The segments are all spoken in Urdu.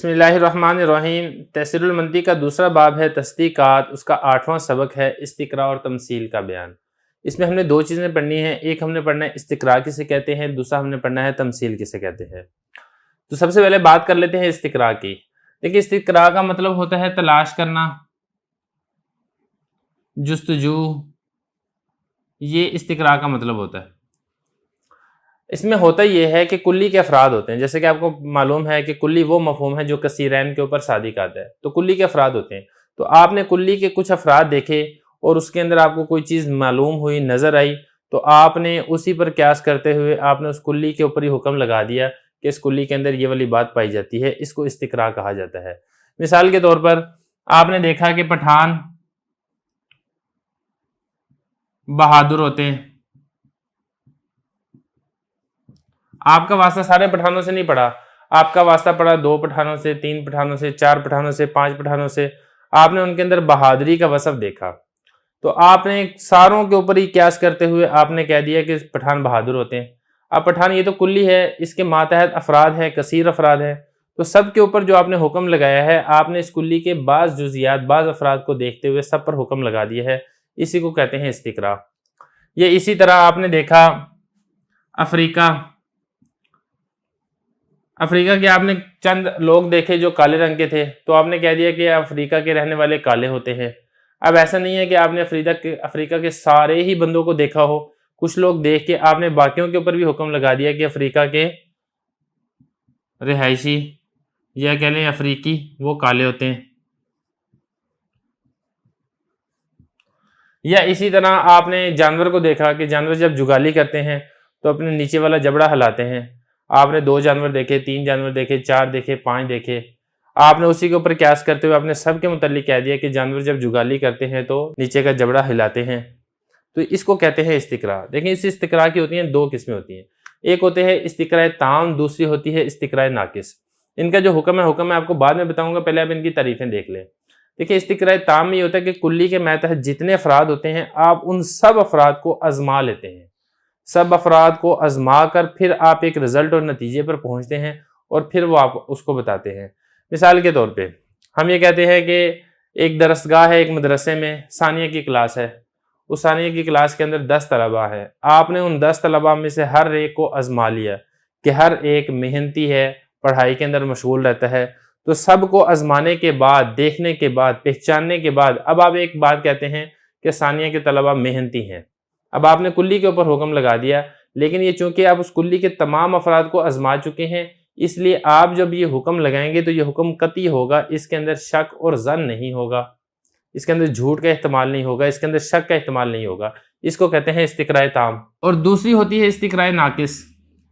بسم اللہ الرحمن الرحیم۔ تحصیل المنطق کا دوسرا باب ہے تصدیقات، اس کا 8واں سبق ہے استقراء اور تمثیل کا بیان۔ اس میں ہم نے دو چیزیں پڑھنی ہیں، ایک ہم نے پڑھنا ہے استقراء کسے کہتے ہیں، دوسرا ہم نے پڑھنا ہے تمثیل کسے کہتے ہیں۔ تو سب سے پہلے بات کر لیتے ہیں استقراء کی۔ دیکھیں استقراء کا مطلب ہوتا ہے تلاش کرنا، جستجو، یہ استقراء کا مطلب ہوتا ہے۔ اس میں ہوتا یہ ہے کہ کلی کے افراد ہوتے ہیں، جیسے کہ آپ کو معلوم ہے کہ کلی وہ مفہوم ہے جو کثیرین کے اوپر صادق آتا ہے، تو کلی کے افراد ہوتے ہیں۔ تو آپ نے کلی کے کچھ افراد دیکھے اور اس کے اندر آپ کو کوئی چیز معلوم ہوئی، نظر آئی، تو آپ نے اسی پر قیاس کرتے ہوئے آپ نے اس کلی کے اوپر ہی حکم لگا دیا کہ اس کلی کے اندر یہ والی بات پائی جاتی ہے، اس کو استقراء کہا جاتا ہے۔ مثال کے طور پر آپ نے دیکھا کہ پٹھان بہادر ہوتے ہیں، آپ کا واسطہ سارے پٹھانوں سے نہیں پڑا، آپ کا واسطہ پڑا 2 پٹھانوں سے، 3 پٹھانوں سے، 4 پٹھانوں سے، 5 پٹھانوں سے، آپ نے ان کے اندر بہادری کا وصف دیکھا، تو آپ نے ساروں کے اوپر ہی قیاس کرتے ہوئے آپ نے کہہ دیا کہ پٹھان بہادر ہوتے ہیں۔ اب پٹھان یہ تو کلی ہے، اس کے ماتحت افراد ہیں، کثیر افراد ہیں، تو سب کے اوپر جو آپ نے حکم لگایا ہے، آپ نے اس کلی کے بعض جزیات، بعض افراد کو دیکھتے ہوئے سب پر حکم لگا دیا ہے، اسی کو کہتے ہیں استقراء۔ یہ اسی طرح آپ نے دیکھا افریقہ کے آپ نے چند لوگ دیکھے جو کالے رنگ کے تھے، تو آپ نے کہہ دیا کہ افریقہ کے رہنے والے کالے ہوتے ہیں۔ اب ایسا نہیں ہے کہ آپ نے افریقہ کے سارے ہی بندوں کو دیکھا ہو، کچھ لوگ دیکھ کے آپ نے باقیوں کے اوپر بھی حکم لگا دیا کہ افریقہ کے رہائشی یا کہہ لیں افریقی وہ کالے ہوتے ہیں۔ یا اسی طرح آپ نے جانور کو دیکھا کہ جانور جب جگالی کرتے ہیں تو اپنے نیچے والا جبڑا ہلاتے ہیں، آپ نے 2 جانور دیکھے، 3 جانور دیکھے، 4 دیکھے، 5 دیکھے، آپ نے اسی کے اوپر قیاس کرتے ہوئے آپ نے سب کے متعلق کہہ دیا کہ جانور جب جگالی کرتے ہیں تو نیچے کا جبڑا ہلاتے ہیں، تو اس کو کہتے ہیں استقراء۔ دیکھیں اس استقراء کی ہوتی ہیں 2 قسمیں ہوتی ہیں، ایک ہوتے ہیں استقراء تام، دوسری ہوتی ہے استقراء ناقص۔ ان کا جو حکم ہے آپ کو بعد میں بتاؤں گا، پہلے آپ ان کی تعریفیں دیکھ لیں۔ دیکھیں استقراء تام میں یہ ہوتا ہے کہ کلی کے ماتحت جتنے افراد ہوتے ہیں، آپ ان سب افراد کو آزما لیتے ہیں، سب افراد کو آزما کر پھر آپ ایک رزلٹ اور نتیجے پر پہنچتے ہیں اور پھر وہ آپ اس کو بتاتے ہیں۔ مثال کے طور پہ ہم یہ کہتے ہیں کہ ایک درسگاہ ہے، ایک مدرسے میں ثانیہ کی کلاس ہے، اس ثانیہ کی کلاس کے اندر 10 طلباء ہیں، آپ نے ان 10 طلباء میں سے ہر ایک کو آزما لیا کہ ہر ایک محنتی ہے، پڑھائی کے اندر مشغول رہتا ہے، تو سب کو آزمانے کے بعد، دیکھنے کے بعد، پہچاننے کے بعد اب آپ ایک بات کہتے ہیں کہ ثانیہ کے طلباء محنتی ہیں۔ اب آپ نے کلی کے اوپر حکم لگا دیا، لیکن یہ چونکہ آپ اس کلی کے تمام افراد کو آزما چکے ہیں، اس لیے آپ جب یہ حکم لگائیں گے تو یہ حکم قطعی ہوگا، اس کے اندر شک اور ظن نہیں ہوگا، اس کے اندر جھوٹ کا احتمال نہیں ہوگا، اس کے اندر شک کا احتمال نہیں ہوگا، اس کو کہتے ہیں استقراء تام۔ اور دوسری ہوتی ہے استقراء ناقص۔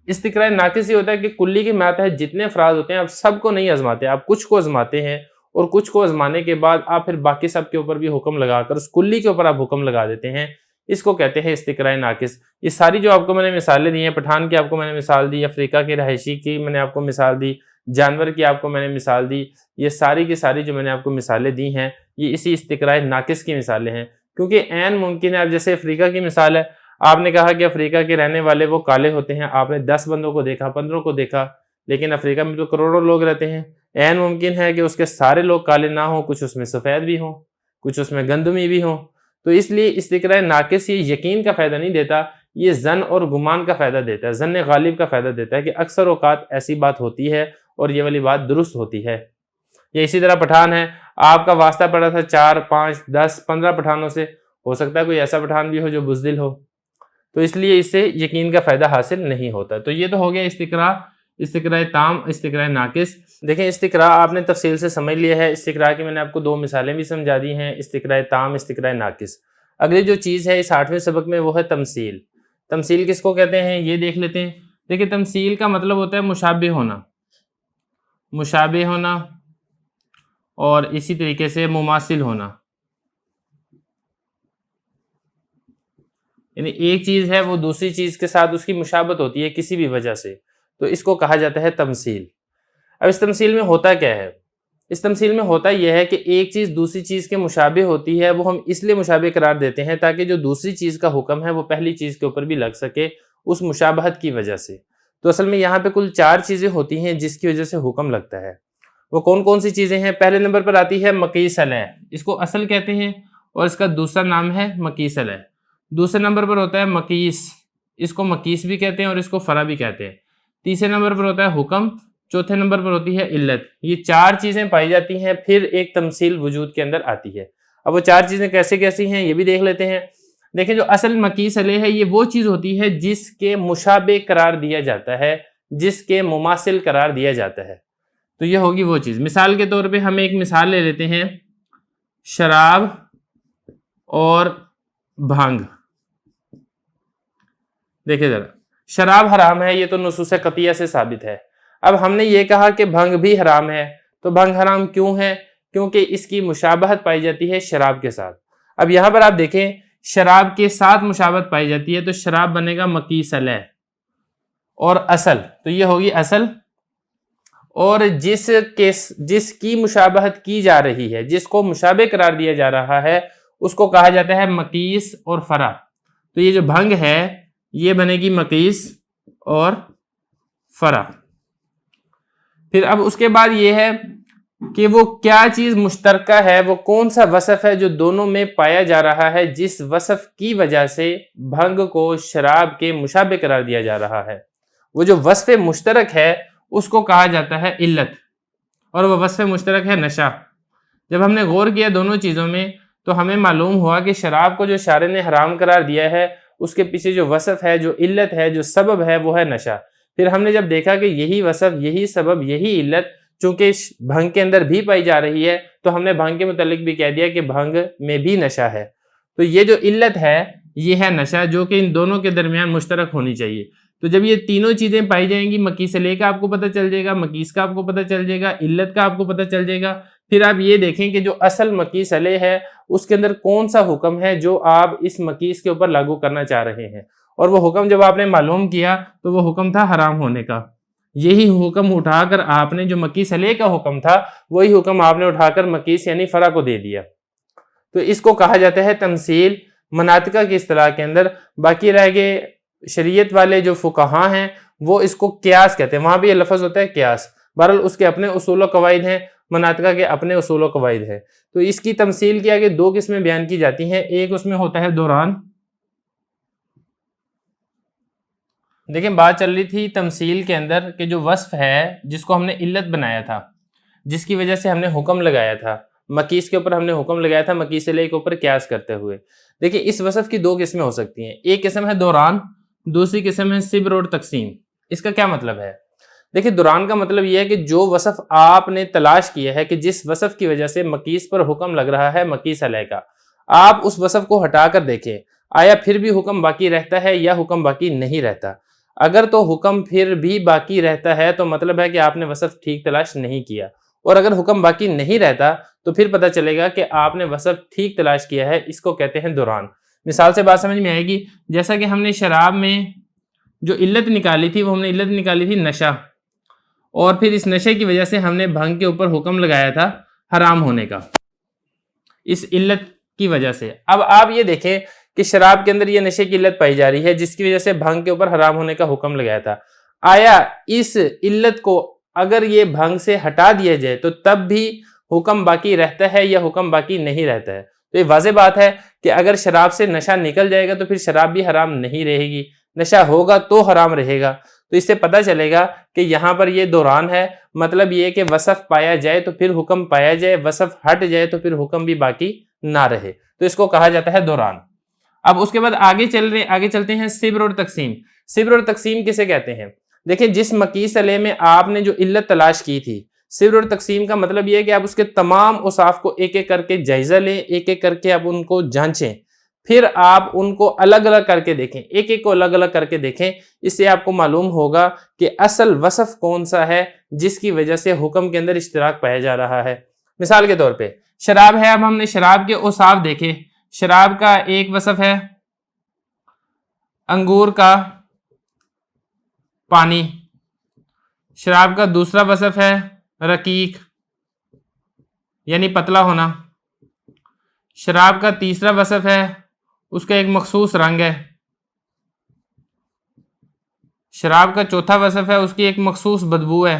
استقراء ناقص یہ ہوتا ہے کہ کلی کے ماتحت جتنے افراد ہوتے ہیں آپ سب کو نہیں آزماتے، آپ کچھ کو آزماتے ہیں اور کچھ کو آزمانے کے بعد آپ پھر باقی سب کے اوپر بھی حکم لگا کر اس کلی کے اوپر آپ حکم لگا دیتے ہیں، اس کو کہتے ہیں استقراء ناقص۔ یہ ساری جو آپ کو میں نے مثالیں دی ہیں، پٹھان کی آپ کو میں نے مثال دی، افریقہ کے رہائشی کی میں نے آپ کو مثال دی، جانور کی آپ کو میں نے مثال دی، یہ ساری کی ساری جو میں نے آپ کو مثالیں دی ہیں یہ اسی استقراء ناقص کی مثالیں ہیں، کیونکہ عین ممکن ہے اب جیسے افریقہ کی مثال ہے، آپ نے کہا کہ افریقہ کے رہنے والے وہ کالے ہوتے ہیں، آپ نے 10 بندوں کو دیکھا، 15 کو دیکھا، لیکن افریقہ میں تو کروڑوں لوگ رہتے ہیں، عین ممکن ہے کہ اس کے سارے لوگ کالے نہ ہوں، کچھ اس میں سفید بھی ہوں، کچھ اس میں گندمی بھی ہوں، تو اس لیے استقراء ناقص یہ یقین کا فائدہ نہیں دیتا، یہ ظن اور گمان کا فائدہ دیتا ہے، ظن غالب کا فائدہ دیتا ہے کہ اکثر اوقات ایسی بات ہوتی ہے اور یہ والی بات درست ہوتی ہے۔ یہ اسی طرح پٹھان ہے، آپ کا واسطہ پڑا تھا 4، 5، 10، 15 پٹھانوں سے، ہو سکتا ہے کوئی ایسا پٹھان بھی ہو جو بزدل ہو، تو اس لیے اس سے یقین کا فائدہ حاصل نہیں ہوتا۔ تو یہ تو ہو گیا استقراء تام، استقراء ناقص۔ دیکھیں استقراء آپ نے تفصیل سے سمجھ لیا ہے، استقراء کی میں نے آپ کو 2 مثالیں بھی سمجھا دی ہیں، استقراء تام، استقراء ناقص۔ اگلی جو چیز ہے اس 8ویں سبق میں وہ ہے تمثیل۔ تمثیل کس کو کہتے ہیں یہ دیکھ لیتے ہیں۔ دیکھیں تمثیل کا مطلب ہوتا ہے مشابہ ہونا، مشابہ ہونا اور اسی طریقے سے مماثل ہونا، یعنی ایک چیز ہے وہ دوسری چیز کے ساتھ اس کی مشابہت ہوتی ہے کسی بھی وجہ سے، تو اس کو کہا جاتا ہے تمثیل۔ اب اس تمثیل میں ہوتا کیا ہے؟ اس تمثیل میں ہوتا یہ ہے کہ ایک چیز دوسری چیز کے مشابہ ہوتی ہے، وہ ہم اس لیے مشابہ قرار دیتے ہیں تاکہ جو دوسری چیز کا حکم ہے وہ پہلی چیز کے اوپر بھی لگ سکے اس مشابہت کی وجہ سے۔ تو اصل میں یہاں پہ کل 4 چیزیں ہوتی ہیں جس کی وجہ سے حکم لگتا ہے۔ وہ کون کون سی چیزیں ہیں؟ پہلے نمبر پر آتی ہے مقیس علیہ، اس کو اصل کہتے ہیں اور اس کا دوسرا نام ہے مقیس علیہ۔ دوسرے نمبر پر ہوتا ہے مقیس، اس کو مقیس بھی کہتے ہیں اور اس کو فرع بھی کہتے ہیں۔ تیسرے نمبر پر ہوتا ہے حکم، چوتھے نمبر پر ہوتی ہے علت۔ یہ چار چیزیں پائی جاتی ہیں، پھر ایک تمثیل وجود کے اندر آتی ہے۔ اب وہ چار چیزیں کیسے کیسی ہیں یہ بھی دیکھ لیتے ہیں۔ دیکھیں جو اصل مقیس علیہ ہے یہ وہ چیز ہوتی ہے جس کے مشابہ قرار دیا جاتا ہے، جس کے مماثل قرار دیا جاتا ہے، تو یہ ہوگی وہ چیز۔ مثال کے طور پہ ہم ایک مثال لے لیتے ہیں، شراب اور بھنگ۔ دیکھیں ذرا، شراب حرام ہے، یہ تو نصوص قطعیہ سے ثابت ہے۔ اب ہم نے یہ کہا کہ بھنگ بھی حرام ہے، تو بھنگ حرام کیوں ہے؟ کیونکہ اس کی مشابہت پائی جاتی ہے شراب کے ساتھ۔ اب یہاں پر آپ دیکھیں شراب کے ساتھ مشابہت پائی جاتی ہے، تو شراب بنے گا مقیس علیہ، اور اصل تو یہ ہوگی اصل، اور جس کی مشابہت کی جا رہی ہے، جس کو مشابہ قرار دیا جا رہا ہے، اس کو کہا جاتا ہے مقیس اور فرع۔ تو یہ جو بھنگ ہے یہ بنے گی مقیس اور فرع۔ پھر اب اس کے بعد یہ ہے کہ وہ کیا چیز مشترکہ ہے، وہ کون سا وصف ہے جو دونوں میں پایا جا رہا ہے، جس وصف کی وجہ سے بھنگ کو شراب کے مشابہ قرار دیا جا رہا ہے۔ وہ جو وصف مشترک ہے اس کو کہا جاتا ہے علت، اور وہ وصف مشترک ہے نشہ۔ جب ہم نے غور کیا دونوں چیزوں میں تو ہمیں معلوم ہوا کہ شراب کو جو شارع نے حرام قرار دیا ہے اس کے پیچھے جو وصف ہے، جو علت ہے، جو سبب ہے، وہ ہے نشہ۔ پھر ہم نے جب دیکھا کہ یہی وصف، یہی سبب، یہی علت چونکہ بھنگ کے اندر بھی پائی جا رہی ہے، تو ہم نے بھنگ کے متعلق بھی کہہ دیا کہ بھنگ میں بھی نشہ ہے۔ تو یہ جو علت ہے یہ ہے نشہ، جو کہ ان دونوں کے درمیان مشترک ہونی چاہیے۔ تو جب یہ تینوں چیزیں پائی جائیں گی، مقیس علیہ کا آپ کو پتہ چل جائے گا، مقیس کا آپ کو پتہ چل جائے گا، علت کا آپ کو پتہ چل جائے گا۔ پھر آپ یہ دیکھیں کہ جو اصل مقیس علیہ ہے اس کے اندر کون سا حکم ہے جو آپ اس مقیس کے اوپر لاگو کرنا چاہ رہے ہیں، اور وہ حکم جب آپ نے معلوم کیا تو وہ حکم تھا حرام ہونے کا۔ یہی حکم اٹھا کر آپ نے جو مقیس علیہ کا حکم تھا وہی حکم آپ نے اٹھا کر مقیس یعنی فرع کو دے دیا۔ تو اس کو کہا جاتا ہے تمثیل مناطقہ کی اصطلاح کے اندر۔ باقی رہ گئے شریعت والے جو فقہاء ہیں وہ اس کو قیاس کہتے ہیں، وہاں بھی یہ لفظ ہوتا ہے قیاس۔ بہرحال اس کے اپنے اصول و قواعد ہیں، مناطقہ کے اپنے اصول و قواعد ہیں۔ تو اس کی تمثیل کے آگے دو قسمیں بیان کی جاتی ہیں، ایک اس میں ہوتا ہے دوران۔ دیکھیں بات چل رہی تھی تمثیل کے اندر کہ جو وصف ہے جس کو ہم نے علت بنایا تھا، جس کی وجہ سے ہم نے حکم لگایا تھا، مقیس کے اوپر ہم نے حکم لگایا تھا مقیس علیہ کے اوپر قیاس کرتے ہوئے۔ دیکھیں اس وصف کی دو قسمیں ہو سکتی ہیں، ایک قسم ہے دوران، دوسری قسم ہے صبر اور تقسیم۔ اس کا کیا مطلب ہے؟ دیکھیں دوران کا مطلب یہ ہے کہ جو وصف آپ نے تلاش کیا ہے کہ جس وصف کی وجہ سے مقیس پر حکم لگ رہا ہے مقیس علیہ کا، آپ اس وصف کو ہٹا کر دیکھیں آیا پھر بھی حکم باقی رہتا ہے یا حکم باقی نہیں رہتا۔ اگر تو حکم پھر بھی باقی رہتا ہے تو مطلب ہے کہ آپ نے وصف ٹھیک تلاش نہیں کیا، اور اگر حکم باقی نہیں رہتا تو پھر پتہ چلے گا کہ آپ نے وصف ٹھیک تلاش کیا ہے۔ اس کو کہتے ہیں دوران۔ مثال سے بات سمجھ میں آئے گی، جیسا کہ ہم نے شراب میں جو علت نکالی تھی وہ ہم نے علت نکالی تھی نشہ، اور پھر اس نشے کی وجہ سے ہم نے بھنگ کے اوپر حکم لگایا تھا حرام ہونے کا، اس علت کی وجہ سے۔ اب آپ یہ دیکھیں کہ شراب کے اندر یہ نشے کی علت پائی جا رہی ہے جس کی وجہ سے بھنگ کے اوپر حرام ہونے کا حکم لگایا تھا۔ آیا اس علت کو اگر یہ بھنگ سے ہٹا دیا جائے تو تب بھی حکم باقی رہتا ہے یا حکم باقی نہیں رہتا ہے؟ تو یہ واضح بات ہے کہ اگر شراب سے نشہ نکل جائے گا تو پھر شراب بھی حرام نہیں رہے گی، نشہ ہوگا تو حرام رہے گا۔ تو اس سے پتہ چلے گا کہ یہاں پر یہ دوران ہے، مطلب یہ کہ وصف پایا جائے تو پھر حکم پایا جائے، وصف ہٹ جائے تو پھر حکم بھی باقی نہ رہے، تو اس کو کہا جاتا ہے دوران۔ اب اس کے بعد آگے چلتے ہیں صبر اور تقسیم۔ صبر اور تقسیم کسے کہتے ہیں؟ دیکھیں جس مقیس علیہ میں آپ نے جو علت تلاش کی تھی، صبر اور تقسیم کا مطلب یہ ہے کہ آپ اس کے تمام اوصاف کو ایک ایک کر کے جائزہ لیں، ایک ایک کر کے آپ ان کو جانچیں، پھر آپ ان کو الگ الگ کر کے دیکھیں، ایک ایک کو الگ الگ کر کے دیکھیں۔ اس سے آپ کو معلوم ہوگا کہ اصل وصف کون سا ہے جس کی وجہ سے حکم کے اندر اشتراک پایا جا رہا ہے۔ مثال کے طور پہ شراب ہے، اب ہم نے شراب کے اوصاف دیکھے۔ شراب کا ایک وصف ہے انگور کا پانی، شراب کا دوسرا وصف ہے رقیق یعنی پتلا ہونا، شراب کا تیسرا وصف ہے اس کا ایک مخصوص رنگ ہے، شراب کا چوتھا وصف ہے اس کی ایک مخصوص بدبو ہے،